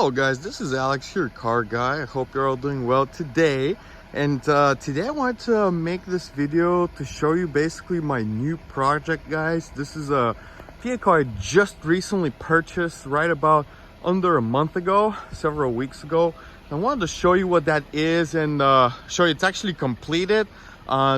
Hello guys, this is Alex, your car guy. I hope you're all doing well today. And today I wanted to make this video to show you basically my new project, guys. This is a vehicle I just recently purchased right about under a month ago, several weeks ago. I wanted to show you what that is and show you it's actually completed.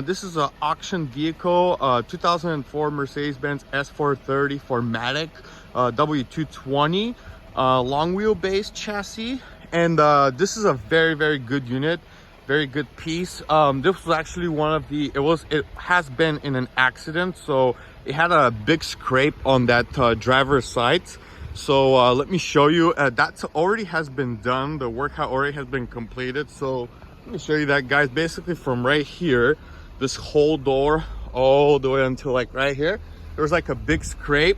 This is an auction vehicle, 2004 Mercedes-Benz S430 4Matic, W220. Long wheelbase chassis, and this is a very good unit, very good piece. This was actually one of the it has been in an accident, so it had a big scrape on that driver's side. So let me show you. That already has been done. The work already has been completed. So let me show you that, guys. Basically from right here, this whole door all the way until like right here, there was like a big scrape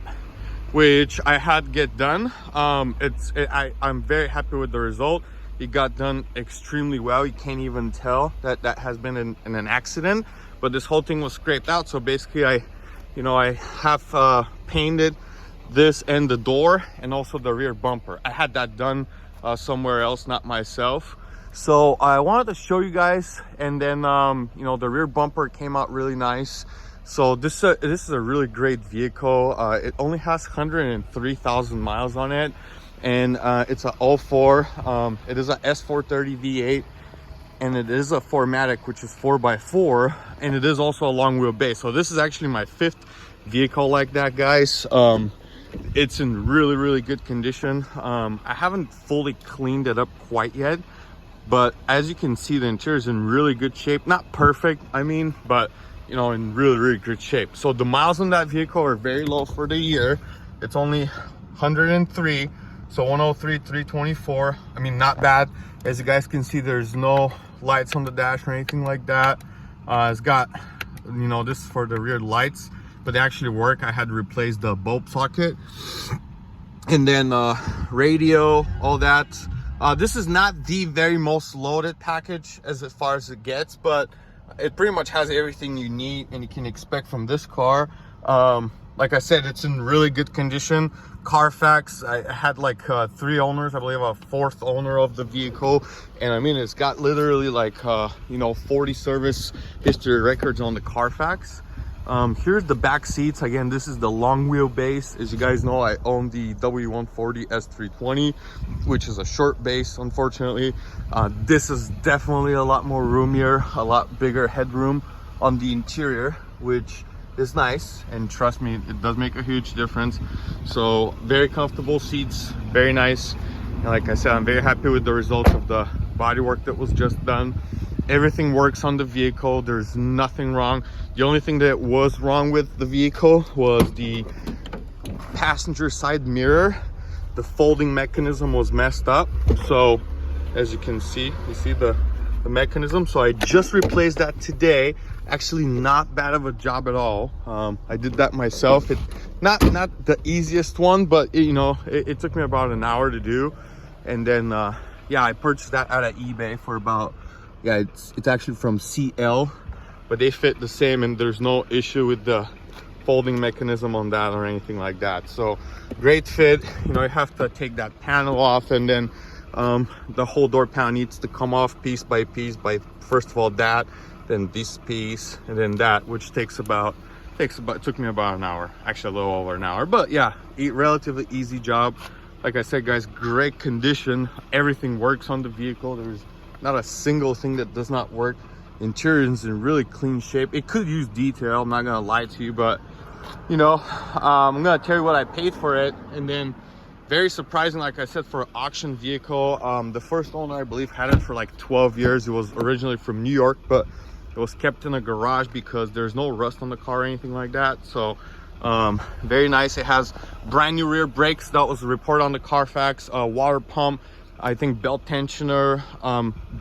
which I had get done. I'm very happy with the result. It got done extremely well. You can't even tell that that has been in an accident, but this whole thing was scraped out. So basically I have painted this and the door and also the rear bumper. I had that done somewhere else, not myself. So I wanted to show you guys, and then the rear bumper came out really nice. So this is a really great vehicle. It only has 103,000 miles on it, and it's an 04. It is a S430 V8, and it is a 4Matic, which is 4x4, and it is also a long wheelbase. So this is actually my 5th vehicle like that, guys. It's in really good condition. I haven't fully cleaned it up quite yet, but as you can see, the interior is in really good shape. Not perfect, I mean, but in really good shape. So the miles on that vehicle are very low for the year. It's only 103, so 103 324. I mean, not bad. As you guys can see, there's no lights on the dash or anything like that. It's got this is for the rear lights, but they actually work. I had to replace the bulb socket, and then radio, all that. This is not the very most loaded package as far as it gets, but it pretty much has everything you need and you can expect from this car. Like I said, it's in really good condition. Carfax, I had like 3 owners, I believe a 4th owner of the vehicle, and I mean, it's got literally like 40 service history records on the Carfax. Here's the back seats. Again, this is the long wheelbase. As you guys know, I own the W140 S320, which is a short base, unfortunately. This is definitely a lot more roomier, a lot bigger headroom on the interior, which is nice, and trust me, it does make a huge difference. So very comfortable seats, very nice. And like I said, I'm very happy with the results of the bodywork that was just done. Everything works on the vehicle. There's nothing wrong. The only thing that was wrong with the vehicle was the passenger side mirror. The folding mechanism was messed up. So as you can see, you see the mechanism. So I just replaced that today. Actually, not bad of a job at all. I did that myself. It not the easiest one, but it took me about an hour to do. And then yeah, I purchased that out of eBay for about, yeah, it's actually from CL, but they fit the same, and there's no issue with the folding mechanism on that or anything like that. So great fit. You have to take that panel off, and then the whole door panel needs to come off piece by piece by first of all that, then this piece, and then that, which took me about an hour, actually a little over an hour. But yeah, relatively easy job. Like I said, guys, great condition. Everything works on the vehicle. There's not a single thing that does not work. Interior is in really clean shape. It could use detail, I'm not gonna lie to you, but I'm gonna tell you what I paid for it. And then, very surprising, like I said, for an auction vehicle, the first owner, I believe, had it for like 12 years. It was originally from New York, but it was kept in a garage because there's no rust on the car or anything like that. So very nice. It has brand new rear brakes. That was a report on the Carfax. Water pump, I think belt tensioner,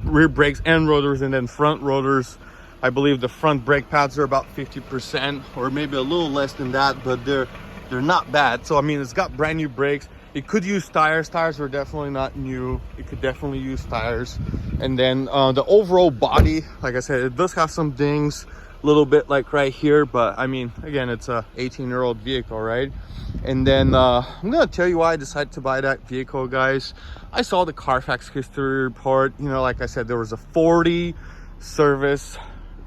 rear brakes and rotors, and then front rotors. I believe the front brake pads are about 50% or maybe a little less than that, but they're not bad. So I mean, it's got brand new brakes. It could use tires. Tires are definitely not new. It could definitely use tires. And then the overall body, like I said, it does have some dings, little bit like right here, but I mean, again, it's a 18-year-old vehicle, right? And then I'm gonna tell you why I decided to buy that vehicle, guys. I saw the Carfax history report. You know, like I said, there was a 40 service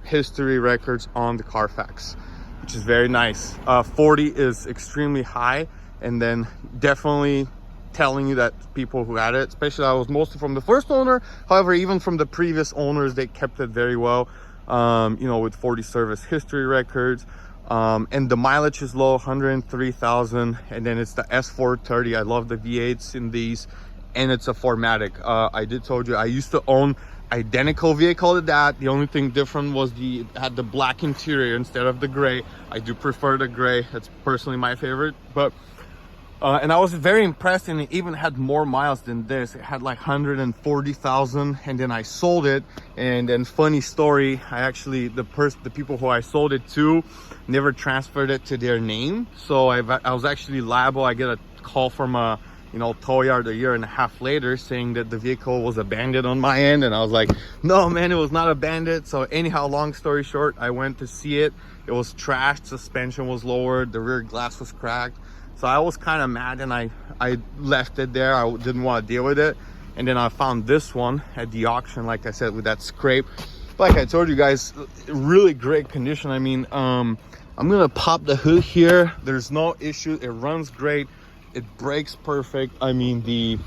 history records on the Carfax, which is very nice. 40 is extremely high, and then definitely telling you that people who had it, especially that was mostly from the first owner. However, even from the previous owners, they kept it very well. You know, with 40 service history records. And the mileage is low, 103,000. And then it's the S430. I love the V8s in these, and it's a 4Matic. I did told you I used to own identical vehicle to that. The only thing different was it had the black interior instead of the gray. I do prefer the gray. That's personally my favorite. But and I was very impressed, and it even had more miles than this. It had like 140,000, and then I sold it. And then funny story, I actually, the people who I sold it to never transferred it to their name. So I was actually liable. I get a call from a, you know, tow yard a year and a half later saying that the vehicle was abandoned on my end. And I was like, no, man, it was not abandoned. So anyhow, long story short, I went to see it. It was trashed, suspension was lowered, the rear glass was cracked. So I was kind of mad, and I left it there. I didn't want to deal with it. And then I found this one at the auction, like I said, with that scrape. Like I told you guys, really great condition. I mean, I'm gonna pop the hood here. There's no issue. It runs great. It brakes perfect. I mean,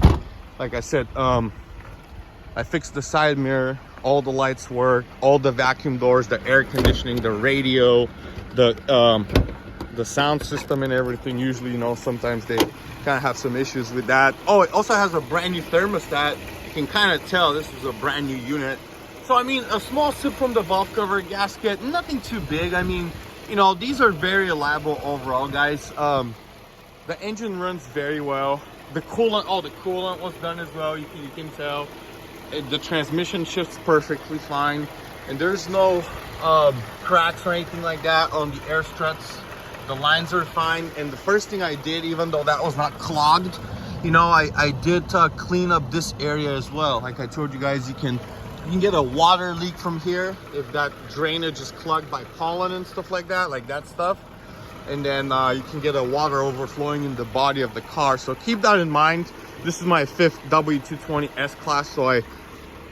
like I said, I fixed the side mirror. All the lights work. All the vacuum doors, the air conditioning, the radio, the sound system and everything. Usually, you know, sometimes they kind of have some issues with that. Oh, it also has a brand new thermostat. You can kind of tell this is a brand new unit. So I mean, a small sip from the valve cover gasket, nothing too big. I mean, you know, these are very reliable overall, guys. The engine runs very well. The coolant, oh, the coolant was done as well. You can tell. The transmission shifts perfectly fine, and there's no cracks or anything like that on the air struts. The lines are fine. And the first thing I did, even though that was not clogged, you know, I did clean up this area as well. Like I told you guys, you can get a water leak from here if that drainage is clogged by pollen and stuff like that stuff. And then you can get a water overflowing in the body of the car. So keep that in mind. This is my 5th W220 S-Class, so I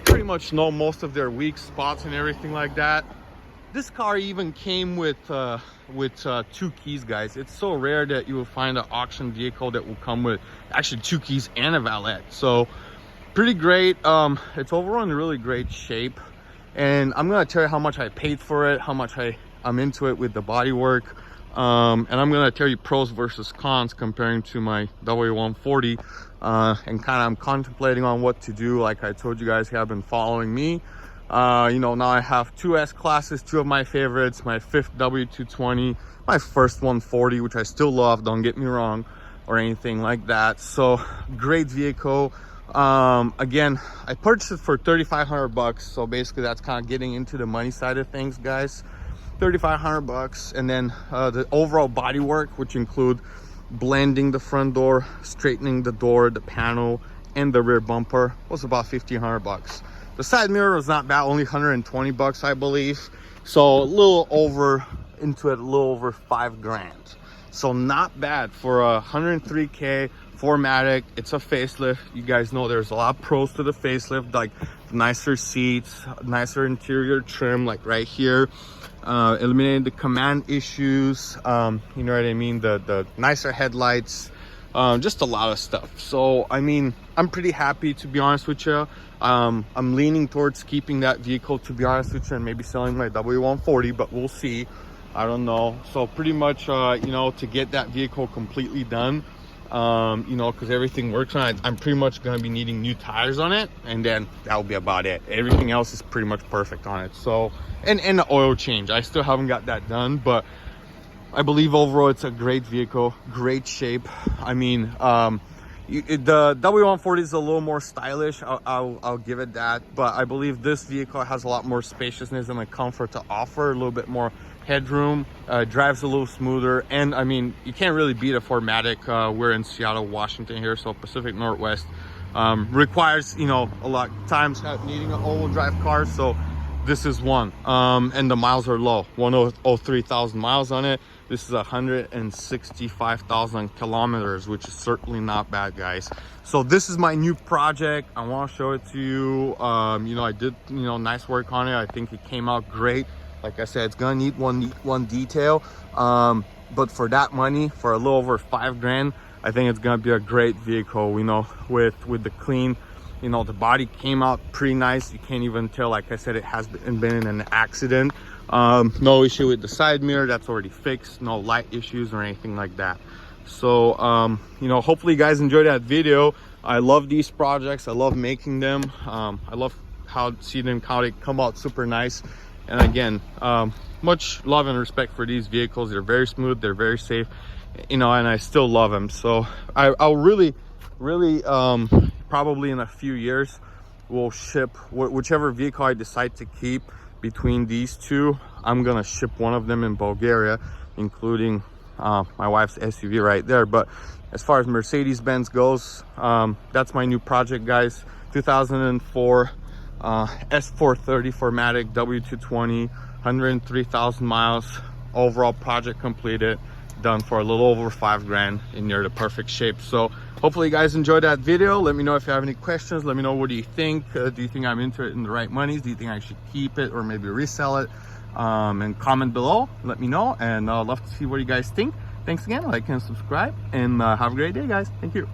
pretty much know most of their weak spots and everything like that. This car even came with 2 keys, guys. It's so rare that you will find an auction vehicle that will come with actually 2 keys and a valet. So pretty great. It's overall in really great shape. And I'm gonna tell you how much I paid for it, how much I'm into it with the bodywork. And I'm gonna tell you pros versus cons comparing to my W140. And kind of I'm contemplating on what to do. Like I told you guys, have been following me. You know, now I have 2 S-Classes, 2 of my favorites, my 5th W220, my first 140, which I still love, don't get me wrong, or anything like that. So great vehicle. Again, I purchased it for 3,500 bucks. So basically that's kind of getting into the money side of things, guys. 3,500 bucks. And then the overall body work, which include blending the front door, straightening the door, the panel, and the rear bumper, was about 1,500 bucks. The side mirror was not bad, only 120 bucks, I believe. So a little over into it, a little over 5 grand. So not bad for a 103K 4Matic. It's a facelift. You guys know there's a lot of pros to the facelift, like nicer seats, nicer interior trim, like right here. Eliminating the command issues, you know what I mean, the nicer headlights, just a lot of stuff. So I mean, I'm pretty happy, to be honest with you. I'm leaning towards keeping that vehicle, to be honest with you, and maybe selling my W140, but we'll see. I don't know. So pretty much, you know, to get that vehicle completely done, you know, because everything works on it, I'm pretty much going to be needing new tires on it, and then that'll be about it. Everything else is pretty much perfect on it. So and the oil change, I still haven't got that done, but I believe overall it's a great vehicle, great shape. I mean, the W140 is a little more stylish, I'll give it that, but I believe this vehicle has a lot more spaciousness and a comfort to offer, a little bit more headroom, drives a little smoother. And I mean, you can't really beat a 4Matic. We're in Seattle, Washington here, so Pacific Northwest requires, you know, a lot of times needing an all-wheel drive car. So this is one, and the miles are low, 103,000 miles on it. This is 165,000 kilometers, which is certainly not bad, guys. So this is my new project. I want to show it to you. You know, I did, you know, nice work on it. I think it came out great. Like I said, it's gonna need one detail, but for that money, for a little over $5 grand, I think it's gonna be a great vehicle. You know, with the clean, you know, the body came out pretty nice. You can't even tell, like I said, it has been in an accident. No issue with the side mirror, that's already fixed. No light issues or anything like that. So you know, hopefully you guys enjoyed that video. I love these projects, I love making them. I love how they come out super nice. And again, much love and respect for these vehicles. They're very smooth, they're very safe, you know, and I still love them. So I'll really probably in a few years will ship whichever vehicle I decide to keep. Between these two, I'm gonna ship one of them in Bulgaria, including my wife's SUV right there. But as far as Mercedes-Benz goes, that's my new project, guys. 2004 S430 4Matic W220, 103,000 miles. Overall project completed, done for a little over $5 grand, in near the perfect shape. So hopefully you guys enjoyed that video. Let me know if you have any questions. Let me know, what do you think? Do you think I'm into it in the right monies? Do you think I should keep it or maybe resell it? And comment below, let me know, and I'd love to see what you guys think. Thanks again, like and subscribe, and have a great day, guys. Thank you.